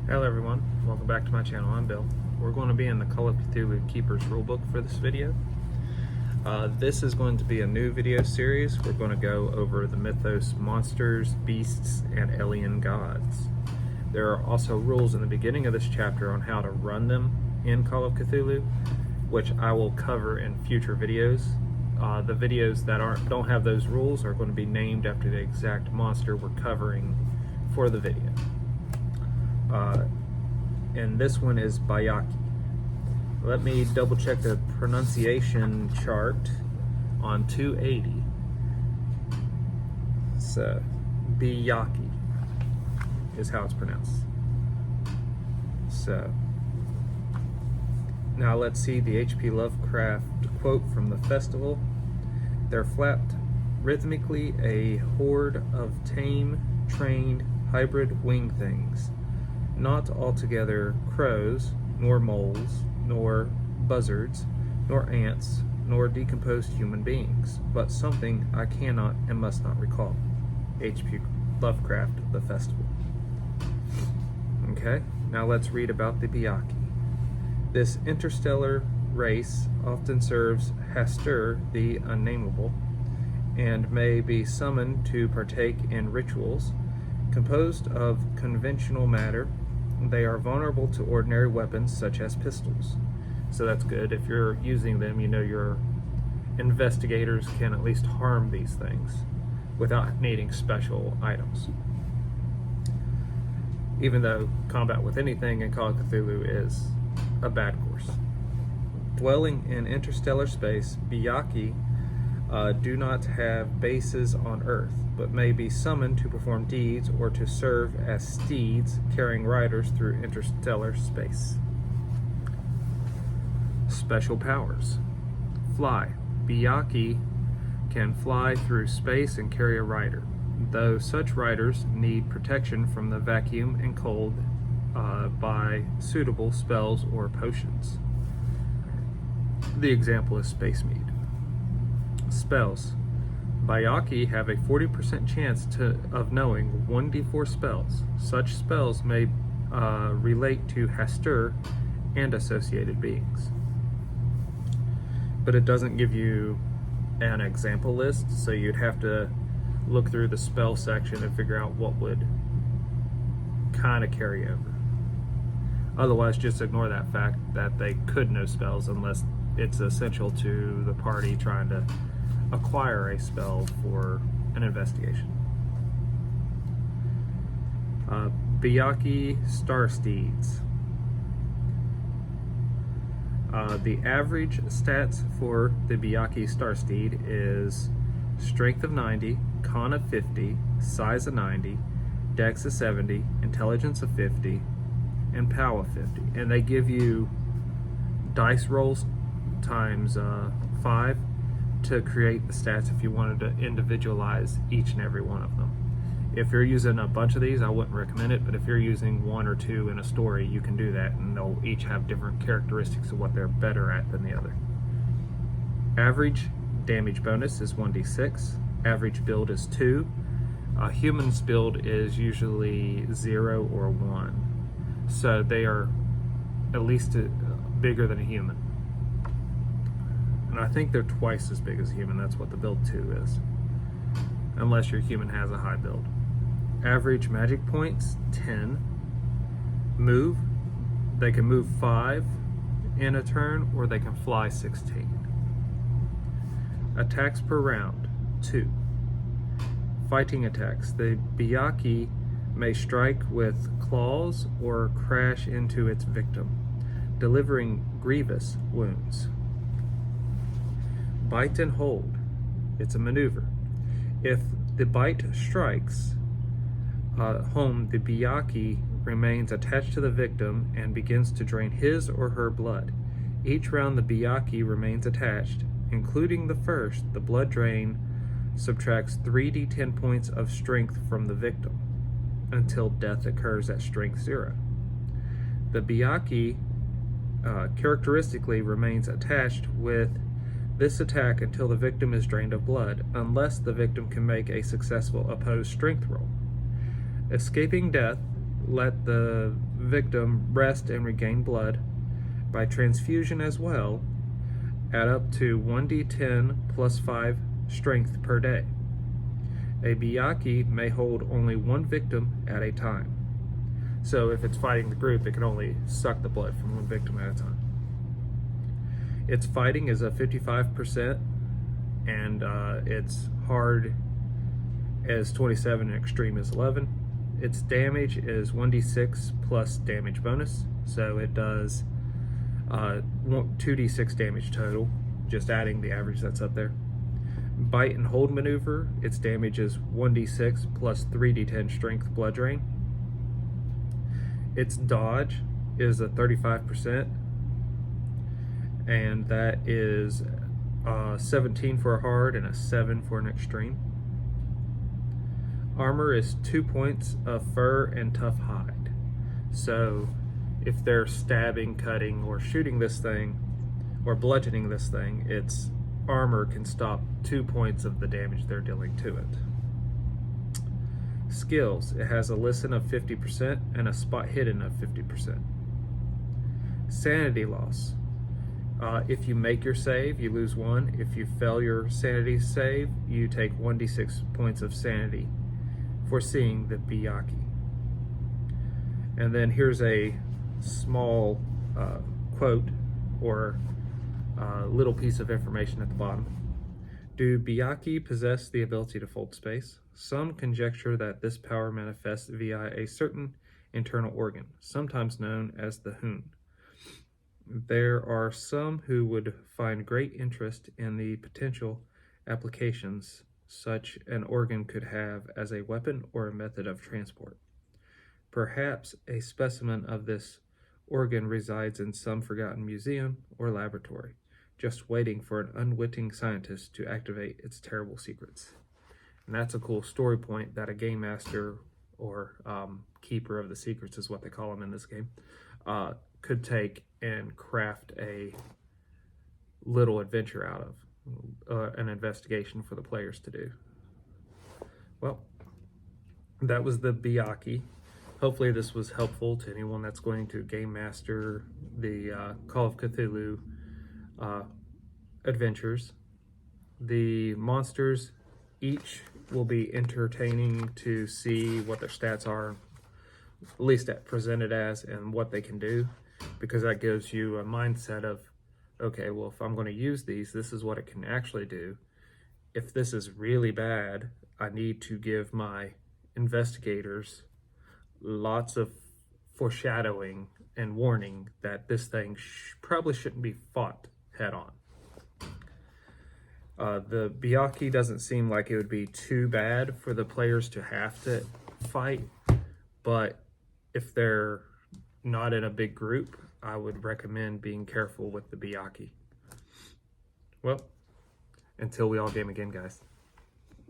Hello everyone, welcome back to my channel. I'm Bill. We're going to be in the Call of Cthulhu Keeper's Rulebook for this video. This is going to be a new video series. We're going to go over the mythos monsters, beasts, and alien gods. There are also rules in the beginning of this chapter on how to run them in Call of Cthulhu, which I will cover in future videos. The videos that don't have those rules are going to be named after the exact monster we're covering for the video. And this one is byakee. Let me double check the pronunciation chart on 280. So, byakee is how it's pronounced. So, now let's see the H.P. Lovecraft quote from the festival. They're flapped rhythmically a horde of tame, trained, hybrid wing things. Not altogether crows, nor moles, nor buzzards, nor ants, nor decomposed human beings, but something I cannot and must not recall. H.P. Lovecraft, The Festival. Okay, now let's read about the byakee. This interstellar race often serves Hastur the Unnameable, and may be summoned to partake in rituals. Composed of conventional matter, they are vulnerable to ordinary weapons such as pistols. So that's good. If you're using them, you know your investigators can at least harm these things without needing special items. Even though combat with anything in Call of Cthulhu is a bad course. Dwelling in interstellar space, byakee do not have bases on Earth, but may be summoned to perform deeds or to serve as steeds carrying riders through interstellar space. Special powers. Fly. Byakee can fly through space and carry a rider, though such riders need protection from the vacuum and cold by suitable spells or potions. The example is Space Mead. Spells. Byakee have a 40% chance of knowing 1d4 spells. Such spells may relate to Hastur and associated beings. But it doesn't give you an example list, so you'd have to look through the spell section and figure out what would kind of carry over. Otherwise, just ignore that fact that they could know spells unless it's essential to the party trying to acquire a spell for an investigation. Byakee star steeds. The average stats for the byakee star steed is strength of 90, con of 50, size of 90, dex of 70, intelligence of 50, and power of 50. And they give you dice rolls times 5 to create the stats if you wanted to individualize each and every one of them. If you're using a bunch of these, I wouldn't recommend it, but if you're using one or two in a story, you can do that, and they'll each have different characteristics of what they're better at than the other. Average damage bonus is 1d6. Average build is 2. A human's build is usually 0 or 1. So they are at least bigger than a human. And I think they're twice as big as a human. That's what the build 2 is. Unless your human has a high build. Average magic points, 10. Move. They can move 5 in a turn, or they can fly 16. Attacks per round, 2. Fighting attacks. The byakee may strike with claws or crash into its victim, delivering grievous wounds. Bite and hold. It's a maneuver. If the bite strikes home, the byakee remains attached to the victim and begins to drain his or her blood. Each round the byakee remains attached, including the first. The blood drain subtracts 3d10 points of strength from the victim until death occurs at strength 0. The byakee characteristically remains attached with this attack until the victim is drained of blood, unless the victim can make a successful opposed strength roll. Escaping death let the victim rest and regain blood by transfusion as well, at up to 1d10 plus 5 strength per day. A byakee may hold only one victim at a time. So if it's fighting the group, it can only suck the blood from one victim at a time. Its fighting is a 55%, and its hard is 27 and extreme is 11. Its damage is 1d6 plus damage bonus, so it does 2d6 damage total, just adding the average that's up there. Bite and hold maneuver, its damage is 1d6 plus 3d10 strength blood drain. Its dodge is a 35%, and that is 17 for a hard and a 7 for an extreme. Armor is 2 points of fur and tough hide. So if they're stabbing, cutting, or shooting this thing, or bludgeoning this thing, its armor can stop 2 points of the damage they're dealing to it. Skills, it has a listen of 50% and a spot hidden of 50%. Sanity loss. If you make your save, you lose 1. If you fail your sanity save, you take 1d6 points of sanity for seeing the byakee. And then here's a small quote or little piece of information at the bottom. Do byakee possess the ability to fold space? Some conjecture that this power manifests via a certain internal organ, sometimes known as the hoon. There are some who would find great interest in the potential applications such an organ could have as a weapon or a method of transport. Perhaps a specimen of this organ resides in some forgotten museum or laboratory, just waiting for an unwitting scientist to activate its terrible secrets. And that's a cool story point that a game master or keeper of the secrets is what they call them in this game, could take and craft a little adventure out of, an investigation for the players to do. Well, that was the byakee. Hopefully this was helpful to anyone that's going to game master the Call of Cthulhu adventures. The monsters each will be entertaining to see what their stats are, at least presented as, and what they can do, because that gives you a mindset of, okay, well, if I'm going to use these, this is what it can actually do. If this is really bad, I need to give my investigators lots of foreshadowing and warning that this thing probably shouldn't be fought head on. The byakee doesn't seem like it would be too bad for the players to have to fight, but if they're not in a big group, I would recommend being careful with the byakee. Well, until we all game again, guys.